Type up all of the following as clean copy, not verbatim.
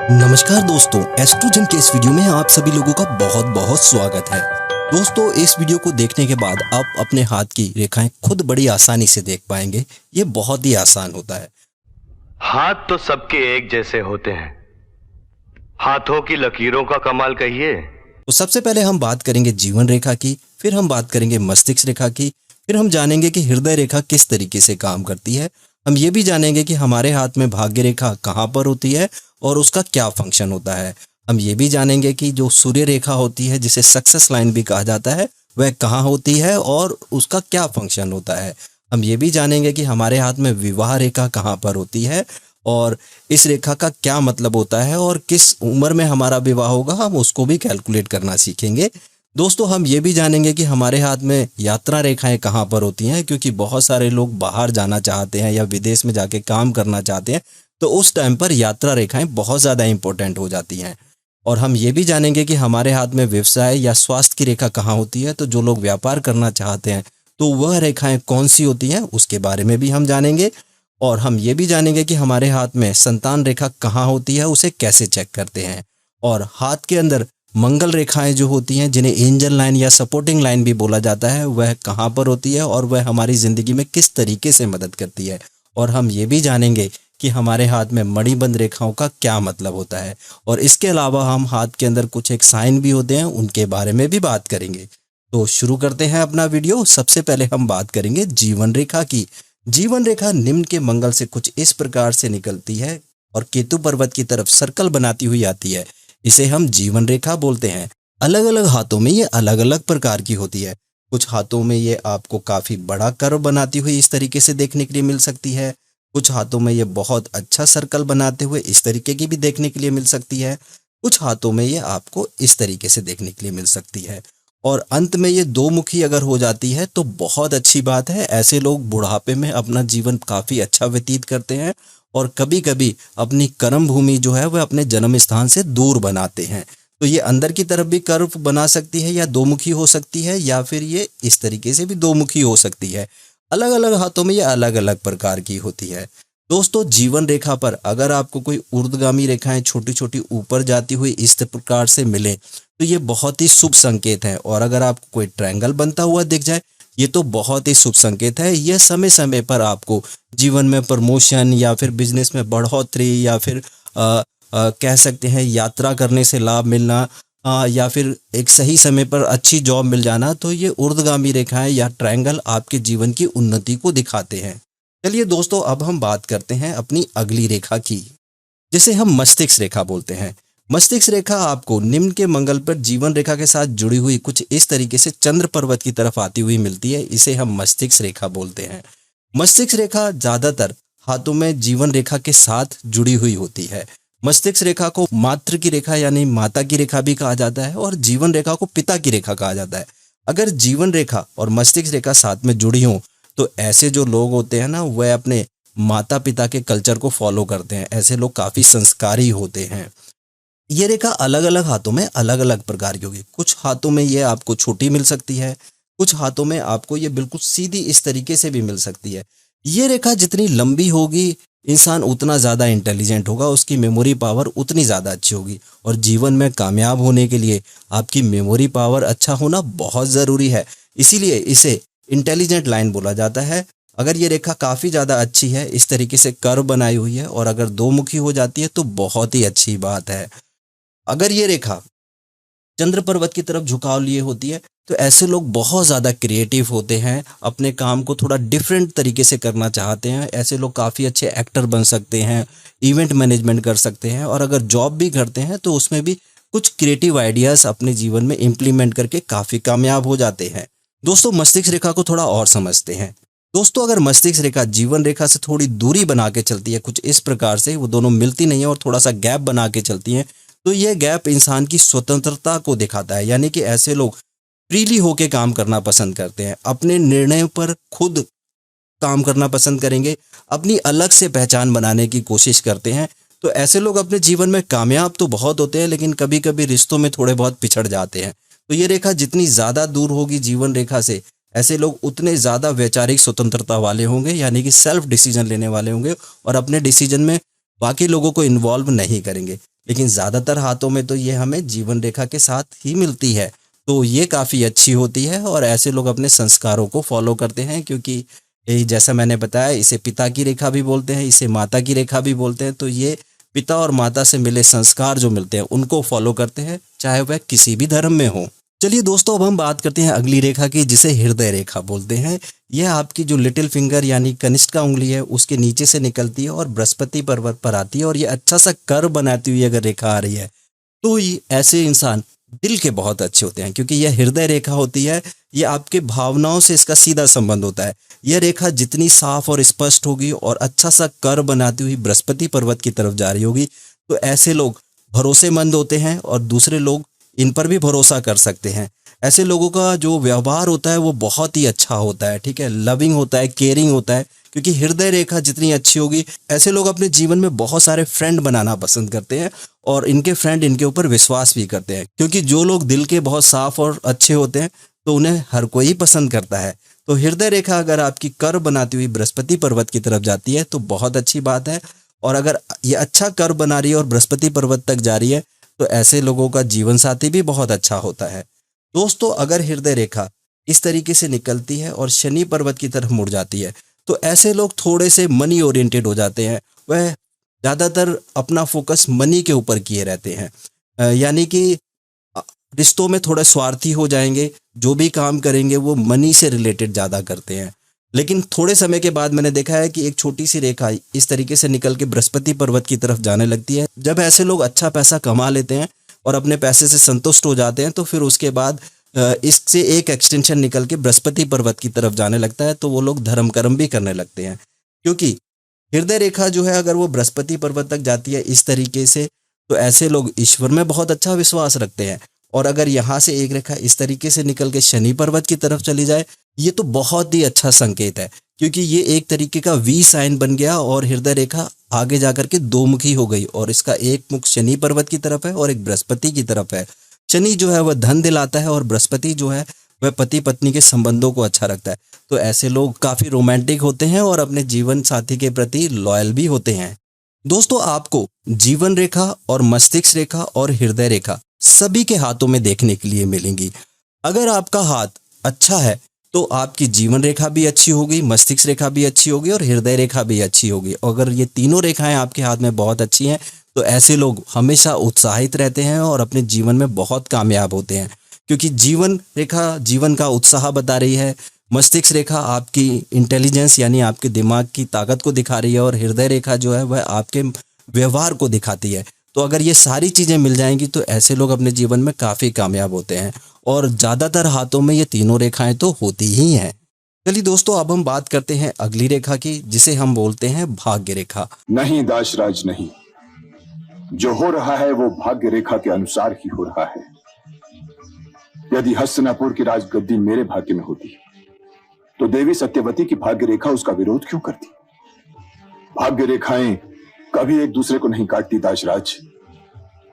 नमस्कार दोस्तों, एस्ट्रोजन के इस वीडियो में आप सभी लोगों का बहुत बहुत स्वागत है। दोस्तों, इस वीडियो को देखने के बाद आप अपने हाथ की रेखाएं खुद बड़ी आसानी से देख पाएंगे। ये बहुत ही आसान होता है। हाथ तो सबके एक जैसे होते हैं, हाथों की लकीरों का कमाल कहिए। तो सबसे पहले हम बात करेंगे जीवन रेखा की, फिर हम बात करेंगे मस्तिष्क रेखा की, फिर हम जानेंगे कि हृदय रेखा किस तरीके से काम करती है। हम ये भी जानेंगे कि हमारे हाथ में भाग्य रेखा कहाँ पर होती है और उसका क्या फंक्शन होता है। हम ये भी जानेंगे कि जो सूर्य रेखा होती है, जिसे सक्सेस लाइन भी कहा जाता है, वह कहाँ होती है और उसका क्या फंक्शन होता है। हम ये भी जानेंगे कि हमारे हाथ में विवाह रेखा कहाँ पर होती है और इस रेखा का क्या मतलब होता है और किस उम्र में हमारा विवाह होगा, हम उसको भी कैलकुलेट करना सीखेंगे। दोस्तों, हम ये भी जानेंगे कि हमारे हाथ में यात्रा रेखाएं कहाँ पर होती हैं, क्योंकि बहुत सारे लोग बाहर जाना चाहते हैं या विदेश में जाके काम करना चाहते हैं, तो उस टाइम पर यात्रा रेखाएं बहुत ज़्यादा इंपॉर्टेंट हो जाती हैं। और हम ये भी जानेंगे कि हमारे हाथ में व्यवसाय या स्वास्थ्य की रेखा कहाँ होती है, तो जो लोग व्यापार करना चाहते हैं तो वह रेखाएं कौन सी होती हैं, उसके बारे में भी हम जानेंगे। और हम ये भी जानेंगे कि हमारे हाथ में संतान रेखा कहाँ होती है, उसे कैसे चेक करते हैं। और हाथ के अंदर मंगल रेखाएं जो होती हैं, जिन्हें एंजल लाइन या सपोर्टिंग लाइन भी बोला जाता है, वह कहाँ पर होती है और वह हमारी ज़िंदगी में किस तरीके से मदद करती है। और हम ये भी जानेंगे कि हमारे हाथ में मणिबंध रेखाओं का क्या मतलब होता है। और इसके अलावा हम हाथ के अंदर कुछ एक साइन भी होते हैं, उनके बारे में भी बात करेंगे। तो शुरू करते हैं अपना वीडियो। सबसे पहले हम बात करेंगे जीवन रेखा की। जीवन रेखा निम्न के मंगल से कुछ इस प्रकार से निकलती है और केतु पर्वत की तरफ सर्कल बनाती हुई आती है। इसे हम जीवन रेखा बोलते हैं। अलग अलग हाथों में ये अलग अलग प्रकार की होती है। कुछ हाथों में ये आपको काफी बड़ा कर्व बनाती हुई इस तरीके से देखने के लिए मिल सकती है। कुछ हाथों में ये बहुत अच्छा सर्कल बनाते हुए इस तरीके की भी देखने के लिए मिल सकती है। कुछ हाथों में ये आपको इस तरीके से देखने के लिए मिल सकती है। और अंत में ये दो मुखी अगर हो जाती है तो बहुत अच्छी बात है। ऐसे लोग बुढ़ापे में अपना जीवन काफी अच्छा व्यतीत करते हैं और कभी कभी अपनी कर्म भूमि जो है वह अपने जन्म स्थान से दूर बनाते हैं। तो ये अंदर की तरफ भी कर्व बना सकती है या दो मुखी हो सकती है, या फिर ये इस तरीके से भी दो मुखी हो सकती है। अलग अलग हाथों में ये अलग अलग प्रकार की होती है। दोस्तों, जीवन रेखा पर अगर आपको कोई ऊर्ध्वगामी रेखाएं छोटी छोटी ऊपर जाती हुई इस प्रकार से मिले तो ये बहुत ही शुभ संकेत है। और अगर आपको कोई ट्रायंगल बनता हुआ दिख जाए, ये तो बहुत ही शुभ संकेत है। यह समय समय पर आपको जीवन में प्रमोशन या फिर बिजनेस में बढ़ोतरी या फिर कह सकते हैं यात्रा करने से लाभ मिलना, या फिर एक सही समय पर अच्छी जॉब मिल जाना, तो ये ऊर्ध्वगामी रेखाएं या ट्रायंगल आपके जीवन की उन्नति को दिखाते हैं। चलिए दोस्तों, अब हम बात करते हैं अपनी अगली रेखा की, जिसे हम मस्तिष्क रेखा बोलते हैं। मस्तिष्क रेखा आपको निम्न के मंगल पर जीवन रेखा के साथ जुड़ी हुई कुछ इस तरीके से चंद्र पर्वत की तरफ आती हुई मिलती है। इसे हम मस्तिष्क रेखा बोलते हैं। मस्तिष्क रेखा ज्यादातर हाथों में जीवन रेखा के साथ जुड़ी हुई होती है। मस्तिष्क रेखा को मातृ की रेखा यानी माता की रेखा भी कहा जाता है और जीवन रेखा को पिता की रेखा कहा जाता है। अगर जीवन रेखा और मस्तिष्क रेखा साथ में जुड़ी हो तो ऐसे जो लोग होते हैं ना, वह अपने माता पिता के कल्चर को फॉलो करते हैं। ऐसे लोग काफी संस्कारी होते हैं। ये रेखा अलग अलग हाथों में अलग अलग प्रकार की होगी। कुछ हाथों में ये आपको छोटी मिल सकती है, कुछ हाथों में आपको ये बिल्कुल सीधी इस तरीके से भी मिल सकती है। ये रेखा जितनी लंबी होगी, इंसान उतना ज़्यादा इंटेलिजेंट होगा, उसकी मेमोरी पावर उतनी ज़्यादा अच्छी होगी। और जीवन में कामयाब होने के लिए आपकी मेमोरी पावर अच्छा होना बहुत ज़रूरी है। इसीलिए इसे इंटेलिजेंट लाइन बोला जाता है। अगर ये रेखा काफ़ी ज़्यादा अच्छी है, इस तरीके से कर्व बनाई हुई है, और अगर दो मुखी हो जाती है तो बहुत ही अच्छी बात है। अगर ये रेखा चंद्र पर्वत की तरफ झुकाव लिए होती है तो ऐसे लोग बहुत ज़्यादा क्रिएटिव होते हैं, अपने काम को थोड़ा डिफरेंट तरीके से करना चाहते हैं। ऐसे लोग काफ़ी अच्छे एक्टर बन सकते हैं, इवेंट मैनेजमेंट कर सकते हैं, और अगर जॉब भी करते हैं तो उसमें भी कुछ क्रिएटिव आइडियाज़ अपने जीवन में इम्प्लीमेंट करके काफ़ी कामयाब हो जाते हैं। दोस्तों, मस्तिष्क रेखा को थोड़ा और समझते हैं। दोस्तों, अगर मस्तिष्क रेखा जीवन रेखा से थोड़ी दूरी बना के चलती है, कुछ इस प्रकार से, वो दोनों मिलती नहीं है और थोड़ा सा गैप बना के चलती हैं, तो यह गैप इंसान की स्वतंत्रता को दिखाता है। यानी कि ऐसे लोग फ्रीली होके काम करना पसंद करते हैं, अपने निर्णय पर खुद काम करना पसंद करेंगे, अपनी अलग से पहचान बनाने की कोशिश करते हैं। तो ऐसे लोग अपने जीवन में कामयाब तो बहुत होते हैं, लेकिन कभी कभी रिश्तों में थोड़े बहुत पिछड़ जाते हैं। तो ये रेखा जितनी ज़्यादा दूर होगी जीवन रेखा से, ऐसे लोग उतने ज़्यादा वैचारिक स्वतंत्रता वाले होंगे, यानी कि सेल्फ डिसीजन लेने वाले होंगे और अपने डिसीजन में बाकी लोगों को इन्वॉल्व नहीं करेंगे। लेकिन ज़्यादातर हाथों में तो ये हमें जीवन रेखा के साथ ही मिलती है। तो ये काफ़ी अच्छी होती है और ऐसे लोग अपने संस्कारों को फॉलो करते हैं, क्योंकि जैसा मैंने बताया, इसे पिता की रेखा भी बोलते हैं, इसे माता की रेखा भी बोलते हैं। तो ये पिता और माता से मिले संस्कार जो मिलते हैं उनको फॉलो करते हैं, चाहे वह किसी भी धर्म में हो। चलिए दोस्तों, अब हम बात करते हैं अगली रेखा की, जिसे हृदय रेखा बोलते हैं। यह आपकी जो लिटिल फिंगर यानी कनिष्ठ उंगली है उसके नीचे से निकलती है और बृहस्पति पर्वत पर आती है, और ये अच्छा सा कर्व बनाती हुई अगर रेखा आ रही है तो ये ऐसे इंसान दिल के बहुत अच्छे होते हैं, क्योंकि यह हृदय रेखा होती है। ये आपके भावनाओं से इसका सीधा संबंध होता है। यह रेखा जितनी साफ और स्पष्ट होगी और अच्छा सा कर्व बनाती हुई बृहस्पति पर्वत की तरफ जा रही होगी, तो ऐसे लोग भरोसेमंद होते हैं और दूसरे लोग इन पर भी भरोसा कर सकते हैं। ऐसे लोगों का जो व्यवहार होता है वो बहुत ही अच्छा होता है, ठीक है, लविंग होता है, केयरिंग होता है, क्योंकि हृदय रेखा जितनी अच्छी होगी ऐसे लोग अपने जीवन में बहुत सारे फ्रेंड बनाना पसंद करते हैं और इनके फ्रेंड इनके ऊपर विश्वास भी करते हैं, क्योंकि जो लोग दिल के बहुत साफ और अच्छे होते हैं तो उन्हें हर कोई पसंद करता है। तो हृदय रेखा अगर आपकी कर्व बनाती हुई बृहस्पति पर्वत की तरफ जाती है तो बहुत अच्छी बात है, और अगर ये अच्छा कर्व बना रही है और बृहस्पति पर्वत तक जा रही है तो ऐसे लोगों का जीवन साथी भी बहुत अच्छा होता है। दोस्तों, अगर हृदय रेखा इस तरीके से निकलती है और शनि पर्वत की तरफ मुड़ जाती है तो ऐसे लोग थोड़े से मनी ओरिएंटेड हो जाते हैं। वह ज़्यादातर अपना फोकस मनी के ऊपर किए रहते हैं, यानी कि रिश्तों में थोड़े स्वार्थी हो जाएंगे, जो भी काम करेंगे वो मनी से रिलेटेड ज़्यादा करते हैं। लेकिन थोड़े समय के बाद मैंने देखा है कि एक छोटी सी रेखा इस तरीके से निकल के बृहस्पति पर्वत की तरफ जाने लगती है। जब ऐसे लोग अच्छा पैसा कमा लेते हैं और अपने पैसे से संतुष्ट हो जाते हैं तो फिर उसके बाद इससे एक एक्सटेंशन निकल के बृहस्पति पर्वत की तरफ जाने लगता है, तो वो लोग धर्म कर्म भी करने लगते हैं। क्योंकि हृदय रेखा जो है अगर वो बृहस्पति पर्वत तक जाती है इस तरीके से, तो ऐसे लोग ईश्वर में बहुत अच्छा विश्वास रखते हैं। और अगर यहाँ से एक रेखा इस तरीके से निकल के शनि पर्वत की तरफ चली जाए, ये तो बहुत ही अच्छा संकेत है, क्योंकि ये एक तरीके का वी साइन बन गया और हृदय रेखा आगे जाकर के दो मुखी हो गई, और इसका एक मुख शनि पर्वत की तरफ है और एक बृहस्पति की तरफ है। शनि जो है वह धन दिलाता है और बृहस्पति जो है वह पति पत्नी के संबंधों को अच्छा रखता है। तो ऐसे लोग काफी रोमांटिक होते हैं और अपने जीवन साथी के प्रति लॉयल भी होते हैं। दोस्तों, आपको जीवन रेखा और मस्तिष्क रेखा और हृदय रेखा सभी के हाथों में देखने के लिए मिलेंगी। अगर आपका हाथ अच्छा है तो आपकी जीवन रेखा भी अच्छी होगी, मस्तिष्क रेखा भी अच्छी होगी और हृदय रेखा भी अच्छी होगी। अगर ये तीनों रेखाएं आपके हाथ में बहुत अच्छी हैं तो ऐसे लोग हमेशा उत्साहित रहते हैं और अपने जीवन में बहुत कामयाब होते हैं, क्योंकि जीवन रेखा जीवन का उत्साह बता रही है, मस्तिष्क रेखा आपकी इंटेलिजेंस यानी आपके दिमाग की ताकत को दिखा रही है, और हृदय रेखा जो है वह आपके व्यवहार को दिखाती है। तो अगर ये सारी चीज़ें मिल जाएंगी तो ऐसे लोग अपने जीवन में काफ़ी कामयाब होते हैं, और ज़्यादातर हाथों में ये तीनों रेखाएं तो होती ही हैं। चलिए दोस्तों, अब हम बात करते हैं अगली रेखा की, जिसे हम बोलते हैं भाग्य रेखा। नहीं दाशराज नहीं, जो हो रहा है वो भाग्य रेखा के अनुसार ही हो रहा है। यदि हस्तिनापुर की राजगद्दी मेरे भाग्य में होती तो देवी सत्यवती की भाग्य रेखा उसका विरोध क्यों करती? भाग्य रेखाएं कभी एक दूसरे को नहीं काटती दाशराज,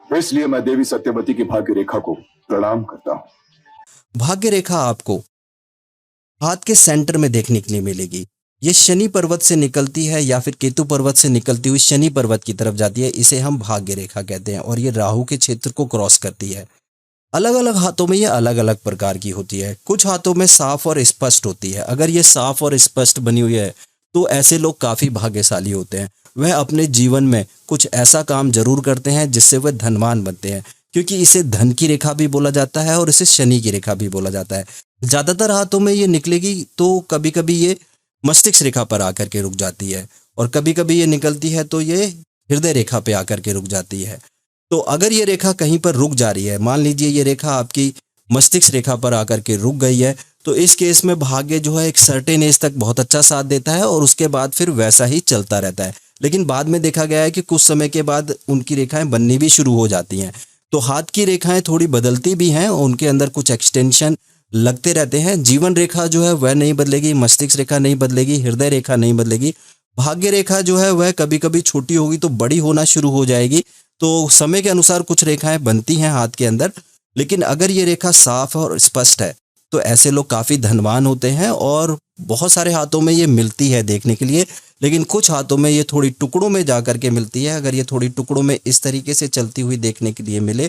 इसलिए मैं देवी सत्यवती की भाग्य रेखा को प्रणाम करता हूं। भाग्य रेखा आपको हाथ के सेंटर में देखने के लिए मिलेगी। ये शनि पर्वत से निकलती है या फिर केतु पर्वत से निकलती हुई शनि पर्वत की तरफ जाती है, इसे हम भाग्य रेखा कहते हैं, और ये राहु के क्षेत्र को क्रॉस करती है। अलग अलग हाथों में ये अलग अलग प्रकार की होती है। कुछ हाथों में साफ और स्पष्ट होती है। अगर ये साफ और स्पष्ट बनी हुई है तो ऐसे लोग काफ़ी भाग्यशाली होते हैं। वह अपने जीवन में कुछ ऐसा काम जरूर करते हैं जिससे वह धनवान बनते हैं, क्योंकि इसे धन की रेखा भी बोला जाता है और इसे शनि की रेखा भी बोला जाता है। ज़्यादातर हाथों में ये निकलेगी तो कभी कभी ये मस्तिष्क रेखा पर आकर के रुक जाती है, और कभी कभी ये निकलती है तो ये हृदय रेखा पे आकर के रुक जाती है। तो अगर ये रेखा कहीं पर रुक जा रही है, मान लीजिए ये रेखा आपकी मस्तिष्क रेखा पर आकर के रुक गई है, तो इस केस में भाग्य जो है एक सर्टेन एज तक बहुत अच्छा साथ देता है और उसके बाद फिर वैसा ही चलता रहता है। लेकिन बाद में देखा गया है कि कुछ समय के बाद उनकी रेखाएं बननी भी शुरू हो जाती हैं। तो हाथ की रेखाएं थोड़ी बदलती भी हैं, उनके अंदर कुछ एक्सटेंशन लगते रहते हैं। जीवन रेखा जो है वह नहीं बदलेगी, मस्तिष्क रेखा नहीं बदलेगी, हृदय रेखा नहीं बदलेगी। भाग्य रेखा जो है वह कभी कभी छोटी होगी तो बड़ी होना शुरू हो जाएगी। तो समय के अनुसार कुछ रेखाएं बनती हैं हाथ के अंदर, लेकिन अगर ये रेखा साफ और स्पष्ट है तो ऐसे लोग काफ़ी धनवान होते हैं और बहुत सारे हाथों में ये मिलती है देखने के लिए, लेकिन कुछ हाथों में ये थोड़ी टुकड़ों में जा कर के मिलती है। अगर ये थोड़ी टुकड़ों में इस तरीके से चलती हुई देखने के लिए मिले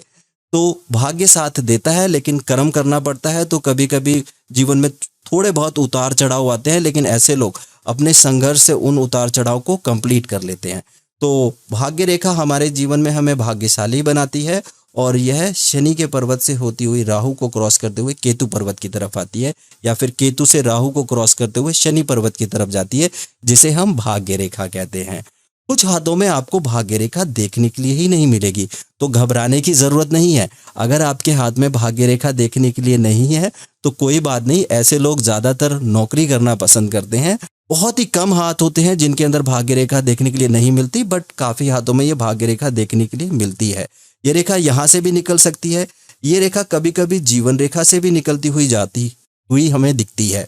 तो भाग्य साथ देता है, लेकिन कर्म करना पड़ता है। तो कभी कभी जीवन में थोड़े बहुत उतार चढ़ाव आते हैं, लेकिन ऐसे लोग अपने संघर्ष से उन उतार चढ़ाव को कंप्लीट कर लेते हैं। तो भाग्य रेखा हमारे जीवन में हमें भाग्यशाली बनाती है और यह शनि के पर्वत से होती हुई राहु को क्रॉस करते हुए केतु पर्वत की तरफ आती है, या फिर केतु से राहु को क्रॉस करते हुए शनि पर्वत की तरफ जाती है, जिसे हम भाग्य रेखा कहते हैं। कुछ हाथों में आपको भाग्य रेखा देखने के लिए ही नहीं मिलेगी, तो घबराने की जरूरत नहीं है। अगर आपके हाथ में भाग्य रेखा देखने के लिए नहीं है तो कोई बात नहीं, ऐसे लोग ज्यादातर नौकरी करना पसंद करते हैं। बहुत ही कम हाथ होते हैं जिनके अंदर भाग्य रेखा देखने के लिए नहीं मिलती, बट काफी हाथों में ये भाग्य रेखा देखने के लिए मिलती है। ये रेखा यहाँ से भी निकल सकती है, ये रेखा कभी कभी जीवन रेखा से भी निकलती हुई जाती हुई हमें दिखती है।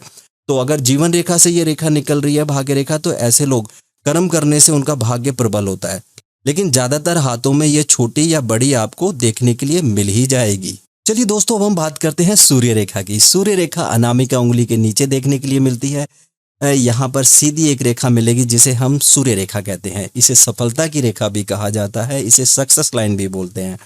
तो अगर जीवन रेखा से ये रेखा निकल रही है भाग्य रेखा, तो ऐसे लोग कर्म करने से उनका भाग्य प्रबल होता है, लेकिन ज्यादातर हाथों में ये छोटी या बड़ी आपको देखने के लिए मिल ही जाएगी। चलिए दोस्तों, अब हम बात करते हैं सूर्य रेखा की। सूर्य रेखा अनामिका उंगली के नीचे देखने के लिए मिलती है। यहाँ पर सीधी एक रेखा मिलेगी जिसे हम सूर्य रेखा कहते हैं। इसे सफलता की रेखा भी कहा जाता है, इसे सक्सेस लाइन भी बोलते हैं।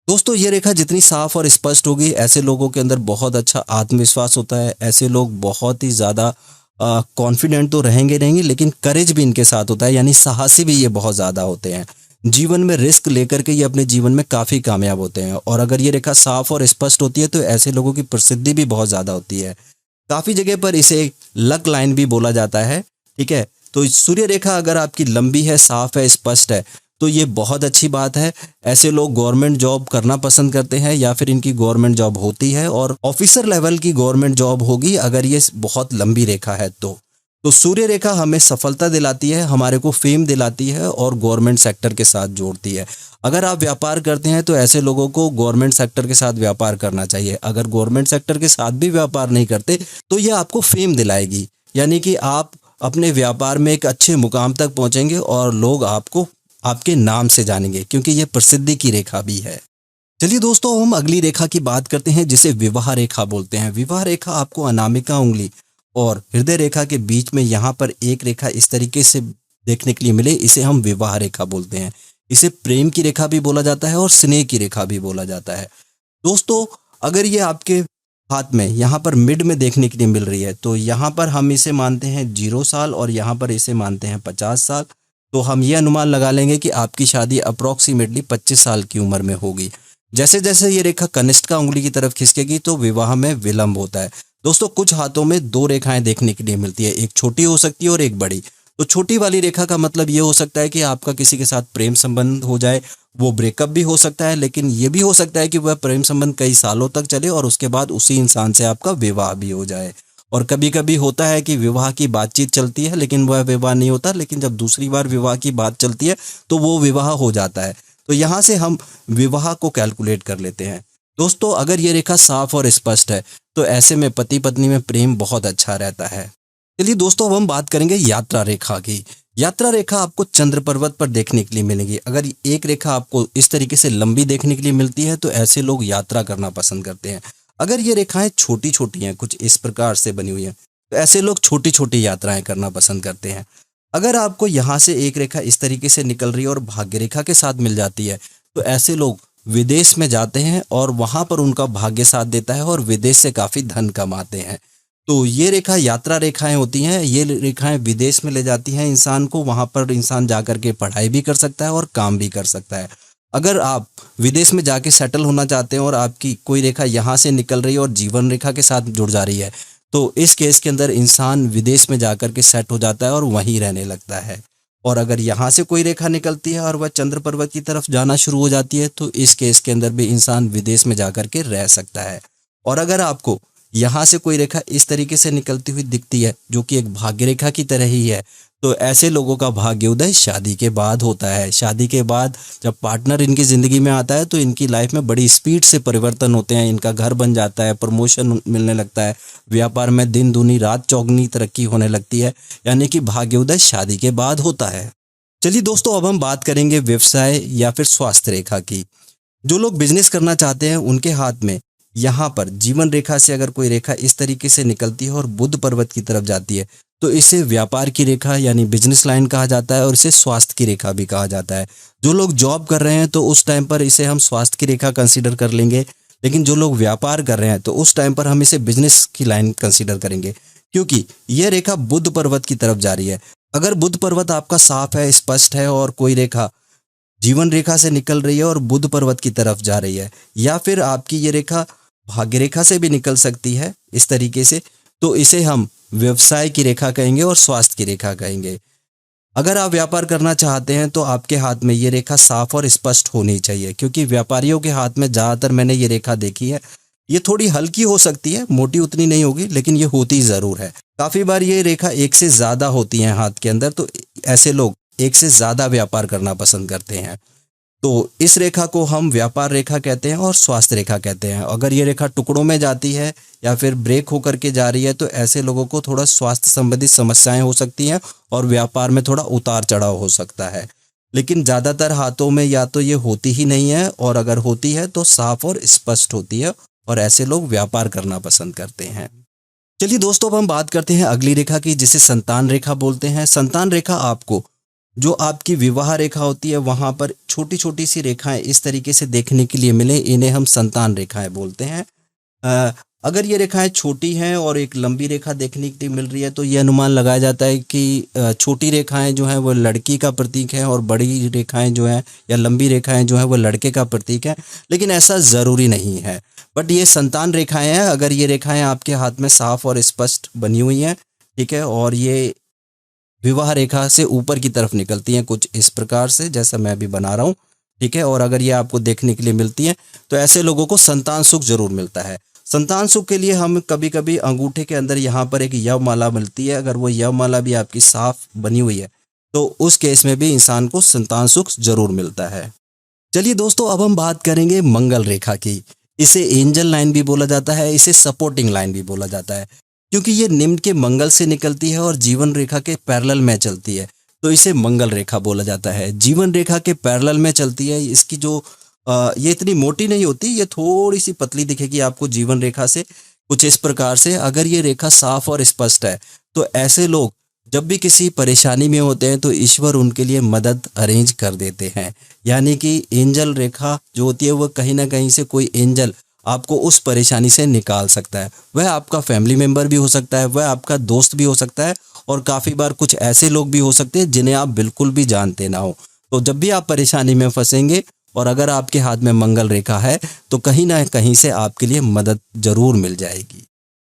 दोस्तों, ये रेखा जितनी साफ और स्पष्ट होगी, ऐसे लोगों के अंदर बहुत अच्छा आत्मविश्वास होता है। ऐसे लोग बहुत ही ज्यादा कॉन्फिडेंट तो रहेंगे, लेकिन करेज भी इनके साथ होता है, यानी साहसी भी ये बहुत ज्यादा होते हैं। जीवन में रिस्क लेकर के ये अपने जीवन में काफी कामयाब होते हैं। और अगर ये रेखा साफ और स्पष्ट होती है तो ऐसे लोगों की प्रसिद्धि भी बहुत ज्यादा होती है। काफी जगह पर इसे लक लाइन भी बोला जाता है। ठीक है, तो सूर्य रेखा अगर आपकी लंबी है, साफ है, स्पष्ट है, तो ये बहुत अच्छी बात है। ऐसे लोग गवर्नमेंट जॉब करना पसंद करते हैं, या फिर इनकी गवर्नमेंट जॉब होती है और ऑफिसर लेवल की गवर्नमेंट जॉब होगी अगर ये बहुत लंबी रेखा है तो सूर्य रेखा हमें सफलता दिलाती है, हमारे को फेम दिलाती है और गवर्नमेंट सेक्टर के साथ जोड़ती है। अगर आप व्यापार करते हैं तो ऐसे लोगों को गवर्नमेंट सेक्टर के साथ व्यापार करना चाहिए। अगर गवर्नमेंट सेक्टर के साथ भी व्यापार नहीं करते तो ये आपको फेम दिलाएगी, यानी कि आप अपने व्यापार में एक अच्छे मुकाम तक पहुंचेंगे और लोग आपको आपके नाम से जानेंगे, क्योंकि ये प्रसिद्धि की रेखा भी है। चलिए दोस्तों, हम अगली रेखा की बात करते हैं जिसे विवाह रेखा बोलते हैं। विवाह रेखा आपको अनामिका उंगली और हृदय रेखा के बीच में यहाँ पर एक रेखा इस तरीके से देखने के लिए मिले, इसे हम विवाह रेखा बोलते हैं। इसे प्रेम की रेखा भी बोला जाता है और स्नेह की रेखा भी बोला जाता है। दोस्तों, अगर ये आपके हाथ में यहाँ पर मिड में देखने के लिए मिल रही है तो यहाँ पर हम इसे मानते हैं 0 साल और यहाँ पर इसे मानते हैं 50 साल। तो हम ये अनुमान लगा लेंगे कि आपकी शादी अप्रोक्सीमेटली 25 साल की उम्र में होगी। जैसे जैसे ये रेखा कनिष्ठा उंगली की तरफ खिसकेगी तो विवाह में विलंब होता है। दोस्तों, कुछ हाथों में 2 रेखाएं देखने के लिए मिलती है, एक छोटी हो सकती है और एक बड़ी। तो छोटी वाली रेखा का मतलब ये हो सकता है कि आपका किसी के साथ प्रेम संबंध हो जाए, वो ब्रेकअप भी हो सकता है, लेकिन ये भी हो सकता है कि वह प्रेम संबंध कई सालों तक चले और उसके बाद उसी इंसान से आपका विवाह भी हो जाए। और कभी कभी होता है कि विवाह की बातचीत चलती है लेकिन वह विवाह नहीं होता, लेकिन जब दूसरी बार विवाह की बात चलती है तो वो विवाह हो जाता है। तो यहाँ से हम विवाह को कैलकुलेट कर लेते हैं। दोस्तों, अगर ये रेखा साफ और स्पष्ट है तो ऐसे में पति पत्नी में प्रेम बहुत अच्छा रहता है। चलिए दोस्तों, अब हम बात करेंगे यात्रा रेखा की। यात्रा रेखा आपको चंद्र पर्वत पर देखने के लिए मिलेगी। अगर एक रेखा आपको इस तरीके से लंबी देखने के लिए मिलती है तो ऐसे लोग यात्रा करना पसंद करते हैं। अगर ये रेखाएं छोटी छोटी हैं, कुछ इस प्रकार से बनी हुई हैं, तो ऐसे लोग छोटी छोटी यात्राएं करना पसंद करते हैं। अगर आपको यहाँ से एक रेखा इस तरीके से निकल रही है और भाग्य रेखा के साथ मिल जाती है तो ऐसे लोग विदेश में जाते हैं और वहां पर उनका भाग्य साथ देता है और विदेश से काफी धन कमाते हैं। तो ये रेखा यात्रा रेखाएं होती हैं। ये रेखाएं विदेश में ले जाती हैं इंसान को, वहां पर इंसान जाकर के पढ़ाई भी कर सकता है और काम भी कर सकता है। अगर आप विदेश में जाके सेटल होना चाहते हैं और आपकी कोई रेखा यहाँ से निकल रही है और जीवन रेखा के साथ जुड़ जा रही है तो इस केस के अंदर इंसान विदेश में जाकर के सेट हो जाता है और वहीं रहने लगता है। और अगर यहाँ से कोई रेखा निकलती है और वह चंद्र पर्वत की तरफ जाना शुरू हो जाती है तो इस केस के अंदर भी इंसान विदेश में जाकर के रह सकता है। और अगर आपको यहाँ से कोई रेखा इस तरीके से निकलती हुई दिखती है जो कि एक भाग्य रेखा की तरह ही है तो ऐसे लोगों का भाग्योदय शादी के बाद होता है। शादी के बाद जब पार्टनर इनकी जिंदगी में आता है तो इनकी लाइफ में बड़ी स्पीड से परिवर्तन होते हैं। इनका घर बन जाता है, प्रमोशन मिलने लगता है, व्यापार में दिन दूनी रात चौगनी तरक्की होने लगती है, यानी कि भाग्योदय शादी के बाद होता है। चलिए दोस्तों, अब हम बात करेंगे व्यवसाय या फिर स्वास्थ्य रेखा की। जो लोग बिजनेस करना चाहते हैं उनके हाथ में यहाँ पर जीवन रेखा से अगर कोई रेखा इस तरीके से निकलती है और बुध पर्वत की तरफ जाती है तो इसे व्यापार की रेखा यानी बिजनेस लाइन कहा जाता है और इसे स्वास्थ्य की रेखा भी कहा जाता है। जो लोग जॉब कर रहे हैं तो उस टाइम पर इसे हम स्वास्थ्य की रेखा कंसीडर कर लेंगे, लेकिन जो लोग व्यापार कर रहे हैं तो उस टाइम पर हम इसे बिजनेस की लाइन कंसीडर करेंगे, क्योंकि यह रेखा बुध पर्वत की तरफ जा रही है। अगर बुध पर्वत आपका साफ है, स्पष्ट है और कोई रेखा जीवन रेखा से निकल रही है और बुध पर्वत की तरफ जा रही है, या फिर आपकी ये रेखा भाग्य रेखा से भी निकल सकती है इस तरीके से, तो इसे हम व्यवसाय की रेखा कहेंगे और स्वास्थ्य की रेखा कहेंगे। अगर आप व्यापार करना चाहते हैं तो आपके हाथ में ये रेखा साफ और स्पष्ट होनी चाहिए, क्योंकि व्यापारियों के हाथ में ज़्यादातर मैंने ये रेखा देखी है, ये थोड़ी हल्की हो सकती है, मोटी उतनी नहीं होगी, लेकिन ये होती ज़रूर है। काफ़ी बार ये रेखा एक से ज़्यादा होती है हाथ के अंदर, तो ऐसे लोग एक से ज़्यादा व्यापार करना पसंद करते हैं। तो इस रेखा को हम व्यापार रेखा कहते हैं और स्वास्थ्य रेखा कहते हैं। अगर ये रेखा टुकड़ों में जाती है या फिर ब्रेक होकर के जा रही है तो ऐसे लोगों को थोड़ा स्वास्थ्य संबंधित समस्याएं हो सकती हैं और व्यापार में थोड़ा उतार चढ़ाव हो सकता है। लेकिन ज़्यादातर हाथों में या तो ये होती ही नहीं है, और अगर होती है तो साफ और स्पष्ट होती है और ऐसे लोग व्यापार करना पसंद करते हैं। चलिए दोस्तों, अब हम बात करते हैं अगली रेखा की, जिसे संतान रेखा बोलते हैं। संतान रेखा आपको जो आपकी विवाह रेखा होती है वहां पर छोटी छोटी सी रेखाएं इस तरीके से देखने के लिए मिले, इन्हें हम संतान रेखाएं बोलते हैं। अगर ये रेखाएं छोटी हैं और एक लंबी रेखा देखने के लिए मिल रही है तो ये अनुमान लगाया जाता है कि छोटी रेखाएं जो हैं वो लड़की का प्रतीक है और बड़ी रेखाएं जो हैं या लंबी रेखाएं जो हैं वो लड़के का प्रतीक है, लेकिन ऐसा ज़रूरी नहीं है। बट ये संतान रेखाएं हैं। अगर ये रेखाएं आपके हाथ में साफ और स्पष्ट बनी हुई हैं, ठीक है, और ये विवाह रेखा से ऊपर की तरफ निकलती हैं कुछ इस प्रकार से, जैसा मैं भी बना रहा हूँ, ठीक है, और अगर ये आपको देखने के लिए मिलती हैं तो ऐसे लोगों को संतान सुख जरूर मिलता है। संतान सुख के लिए हम कभी कभी अंगूठे के अंदर यहाँ पर एक यव माला मिलती है, अगर वो यव माला भी आपकी साफ बनी हुई है तो उस केस में भी इंसान को संतान सुख जरूर मिलता है। चलिए दोस्तों, अब हम बात करेंगे मंगल रेखा की। इसे एंजल लाइन भी बोला जाता है, इसे सपोर्टिंग लाइन भी बोला जाता है, क्योंकि ये निम्न के मंगल से निकलती है और जीवन रेखा के पैरेलल में चलती है, तो इसे मंगल रेखा बोला जाता है। जीवन रेखा के पैरेलल में चलती है। इसकी जो ये इतनी मोटी नहीं होती, ये थोड़ी सी पतली दिखेगी आपको जीवन रेखा से, कुछ इस प्रकार से। अगर ये रेखा साफ और स्पष्ट है तो ऐसे लोग जब भी किसी परेशानी में होते हैं तो ईश्वर उनके लिए मदद अरेंज कर देते हैं। यानी कि एंजल रेखा जो होती है वो कहीं ना कहीं से कोई एंजल आपको उस परेशानी से निकाल सकता है। वह आपका फैमिली मेंबर भी हो सकता है, वह आपका दोस्त भी हो सकता है, और काफ़ी बार कुछ ऐसे लोग भी हो सकते हैं जिन्हें आप बिल्कुल भी जानते ना हो। तो जब भी आप परेशानी में फंसेंगे और अगर आपके हाथ में मंगल रेखा है तो कहीं ना कहीं से आपके लिए मदद जरूर मिल जाएगी।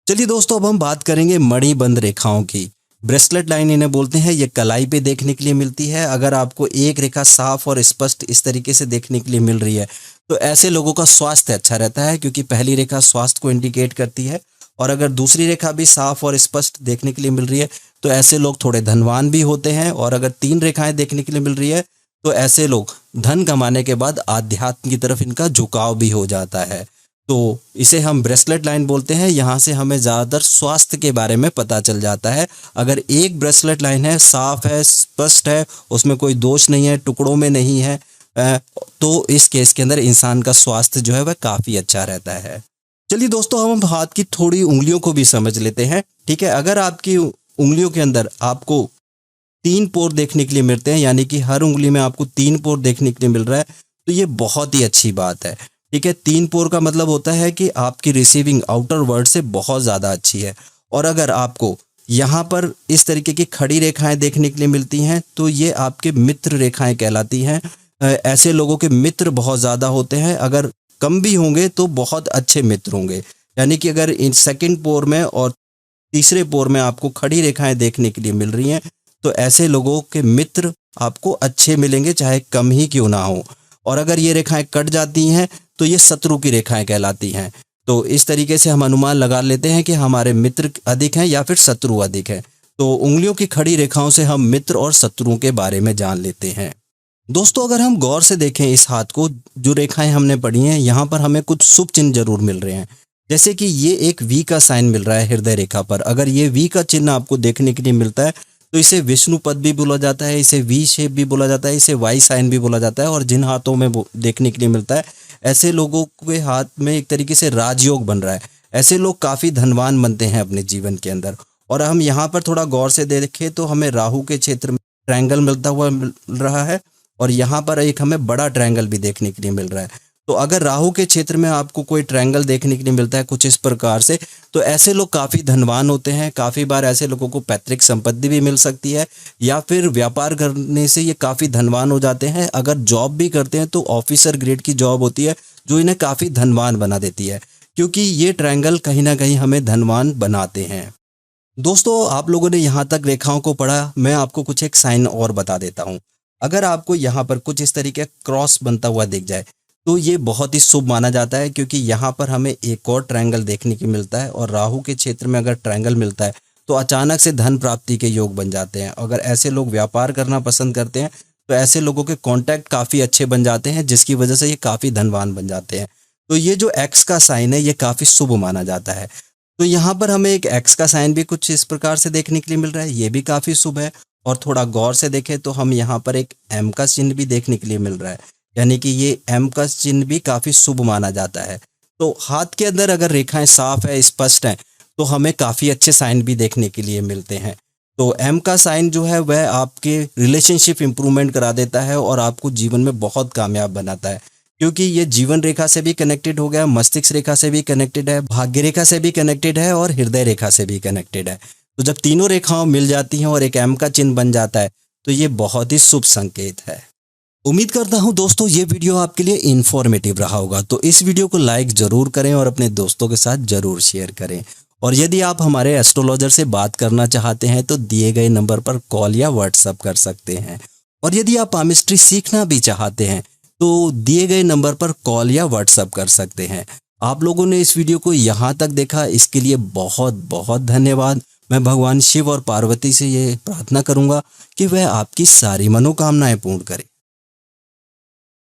चलिए दोस्तों, अब हम बात करेंगे मणिबंध रेखाओं की। ब्रेसलेट लाइन इन्हें बोलते हैं। ये कलाई पे देखने के लिए मिलती है। अगर आपको एक रेखा साफ और स्पष्ट इस तरीके से देखने के लिए मिल रही है तो ऐसे लोगों का स्वास्थ्य अच्छा रहता है, क्योंकि पहली रेखा स्वास्थ्य को इंडिकेट करती है। और अगर दूसरी रेखा भी साफ और स्पष्ट देखने के लिए मिल रही है तो ऐसे लोग थोड़े धनवान भी होते हैं। और अगर तीन रेखाएं देखने के लिए मिल रही है तो ऐसे लोग धन कमाने के बाद आध्यात्म की तरफ इनका झुकाव भी हो जाता है। तो इसे हम ब्रेसलेट लाइन बोलते हैं। यहाँ से हमें ज़्यादातर स्वास्थ्य के बारे में पता चल जाता है। अगर एक ब्रेसलेट लाइन है, साफ है, स्पष्ट है, उसमें कोई दोष नहीं है, टुकड़ों में नहीं है, तो इस केस के अंदर इंसान का स्वास्थ्य जो है वह काफ़ी अच्छा रहता है। चलिए दोस्तों, हम हाथ की थोड़ी उंगलियों को भी समझ लेते हैं। ठीक है, अगर आपकी उंगलियों के अंदर आपको 3 पोर देखने के लिए मिलते हैं, यानी कि हर उंगली में आपको 3 पोर देखने के लिए मिल रहा है, तो ये बहुत ही अच्छी बात है। ठीक है, 3 पोर का मतलब होता है कि आपकी रिसीविंग आउटर वर्ल्ड से बहुत ज़्यादा अच्छी है। और अगर आपको यहाँ पर इस तरीके की खड़ी रेखाएं देखने के लिए मिलती हैं तो ये आपके मित्र रेखाएं कहलाती हैं। ऐसे लोगों के मित्र बहुत ज़्यादा होते हैं। अगर कम भी होंगे तो बहुत अच्छे मित्र होंगे। यानी कि अगर इन सेकंड पोर में और तीसरे पोर में आपको खड़ी रेखाएं देखने के लिए मिल रही हैं तो ऐसे लोगों के मित्र आपको अच्छे मिलेंगे, चाहे कम ही क्यों ना हो। और अगर ये रेखाएं कट जाती हैं तो ये शत्रु की रेखाएं कहलाती हैं। तो इस तरीके से हम अनुमान लगा लेते हैं कि हमारे मित्र अधिक हैं या फिर शत्रु अधिक हैं। तो उंगलियों की खड़ी रेखाओं से हम मित्र और शत्रुओं के बारे में जान लेते हैं। दोस्तों, अगर हम गौर से देखें इस हाथ को, जो रेखाएं हमने पढ़ी हैं, यहाँ पर हमें कुछ शुभ चिन्ह जरूर मिल रहे हैं। जैसे कि ये एक वी का साइन मिल रहा है हृदय रेखा पर। अगर ये वी का चिन्ह आपको देखने के लिए मिलता है तो इसे विष्णु पद भी बोला जाता है, इसे वी शेप भी बोला जाता है, इसे वाई साइन भी बोला जाता है। और जिन हाथों में वो देखने के लिए मिलता है, ऐसे लोगों के हाथ में एक तरीके से राजयोग बन रहा है। ऐसे लोग काफ़ी धनवान बनते हैं अपने जीवन के अंदर। और हम यहाँ पर थोड़ा गौर से देखें तो हमें राहु के क्षेत्र में ट्रायंगल मिलता हुआ मिल रहा है, और यहाँ पर एक हमें बड़ा ट्रायंगल भी देखने के लिए मिल रहा है। तो अगर राहु के क्षेत्र में आपको कोई ट्रायंगल देखने के लिए मिलता है कुछ इस प्रकार से, तो ऐसे लोग काफ़ी धनवान होते हैं। काफ़ी बार ऐसे लोगों को पैतृक संपत्ति भी मिल सकती है, या फिर व्यापार करने से ये काफ़ी धनवान हो जाते हैं। अगर जॉब भी करते हैं तो ऑफिसर ग्रेड की जॉब होती है जो इन्हें काफ़ी धनवान बना देती है, क्योंकि ये ट्रायंगल कहीं ना कहीं हमें धनवान बनाते हैं। दोस्तों, आप लोगों ने यहाँ तक रेखाओं को पढ़ा, मैं आपको कुछ एक साइन और बता देता हूँ। अगर आपको यहाँ पर कुछ इस तरीके क्रॉस बनता हुआ दिख जाए तो ये बहुत ही शुभ माना जाता है, क्योंकि यहाँ पर हमें एक और ट्रायंगल देखने को मिलता है। और राहु के क्षेत्र में अगर ट्रायंगल मिलता है तो अचानक से धन प्राप्ति के योग बन जाते हैं। अगर ऐसे लोग व्यापार करना पसंद करते हैं तो ऐसे लोगों के कॉन्टैक्ट काफ़ी अच्छे बन जाते हैं, जिसकी वजह से ये काफ़ी धनवान बन जाते हैं। तो ये जो एक्स का साइन है ये काफ़ी शुभ माना जाता है। तो यहाँ पर हमें एक एक्स का साइन भी कुछ इस प्रकार से देखने के लिए मिल रहा है, ये भी काफ़ी शुभ है। और थोड़ा गौर से देखें तो हम यहाँ पर एक एम का चिन्ह भी देखने के लिए मिल रहा है, यानी कि ये एम का चिन्ह भी काफ़ी शुभ माना जाता है। तो हाथ के अंदर अगर रेखाएं साफ है, स्पष्ट हैं, तो हमें काफ़ी अच्छे साइन भी देखने के लिए मिलते हैं। तो एम का साइन जो है वह आपके रिलेशनशिप इंप्रूवमेंट करा देता है और आपको जीवन में बहुत कामयाब बनाता है, क्योंकि ये जीवन रेखा से भी कनेक्टेड हो गया, मस्तिष्क रेखा से भी कनेक्टेड है, भाग्य रेखा से भी कनेक्टेड है और हृदय रेखा से भी कनेक्टेड है। तो जब तीनों रेखाओं मिल जाती हैं और एक एम का चिन्ह बन जाता है तो ये बहुत ही शुभ संकेत है। उम्मीद करता हूं दोस्तों ये वीडियो आपके लिए इन्फॉर्मेटिव रहा होगा। तो इस वीडियो को लाइक जरूर करें और अपने दोस्तों के साथ जरूर शेयर करें। और यदि आप हमारे एस्ट्रोलॉजर से बात करना चाहते हैं तो दिए गए नंबर पर कॉल या व्हाट्सएप कर सकते हैं। और यदि आप पामिस्ट्री सीखना भी चाहते हैं तो दिए गए नंबर पर कॉल या व्हाट्सएप कर सकते हैं। आप लोगों ने इस वीडियो को यहाँ तक देखा, इसके लिए बहुत बहुत धन्यवाद। मैं भगवान शिव और पार्वती से ये प्रार्थना करूंगा कि वह आपकी सारी मनोकामनाएं पूर्ण करें।